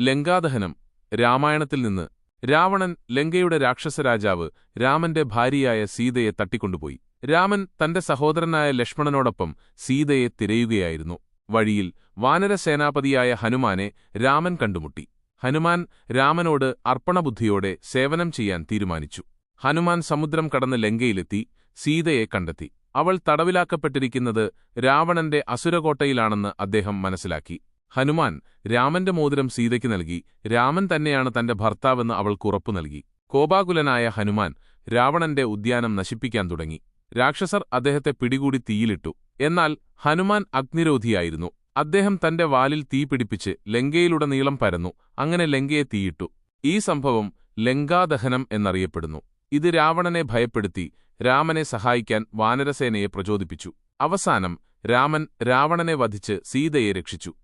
ലങ്കാദഹനം. രാമായണത്തിൽ നിന്ന്. രാവണൻ, ലങ്കയുടെ രാക്ഷസരാജാവ്, രാമന്റെ ഭാര്യയായ സീതയെ തട്ടിക്കൊണ്ടുപോയി. രാമൻ തന്റെ സഹോദരനായ ലക്ഷ്മണനോടൊപ്പം സീതയെ തിരയുകയായിരുന്നു. വഴിയിൽ വാനരസേനാപതിയായ ഹനുമാനെ രാമൻ കണ്ടുമുട്ടി. ഹനുമാൻ രാമനോട് അർപ്പണബുദ്ധിയോടെ സേവനം ചെയ്യാൻ തീരുമാനിച്ചു. ഹനുമാൻ സമുദ്രം കടന്ന് ലങ്കയിലെത്തി സീതയെ കണ്ടെത്തി. അവൾ തടവിലാക്കപ്പെട്ടിരിക്കുന്നത് രാവണന്റെ അസുരകോട്ടയിലാണെന്ന് അദ്ദേഹം മനസ്സിലാക്കി. ഹനുമാൻ രാമന്റെ മോതിരം സീതയ്ക്ക് നൽകി. രാമൻ തന്നെയാണ് തന്റെ ഭർത്താവെന്ന് അവൾക്ക് ഉറപ്പു നൽകി. കോപാകുലനായ ഹനുമാൻ രാവണന്റെ ഉദ്യാനം നശിപ്പിക്കാൻ തുടങ്ങി. രാക്ഷസർ അദ്ദേഹത്തെ പിടികൂടി തീയിലിട്ടു. എന്നാൽ ഹനുമാൻ അഗ്നിരോധിയായിരുന്നു. അദ്ദേഹം തന്റെ വാലിൽ തീ പിടിപ്പിച്ച് ലങ്കയിലുടനീളം പരന്നു. അങ്ങനെ ലങ്കയെ തീയിട്ടു. ഈ സംഭവം ലങ്കാദഹനം എന്നറിയപ്പെടുന്നു. ഇത് രാവണനെ ഭയപ്പെടുത്തി രാമനെ സഹായിക്കാൻ വാനരസേനയെ പ്രചോദിപ്പിച്ചു. അവസാനം രാമൻ രാവണനെ വധിച്ച് സീതയെ രക്ഷിച്ചു.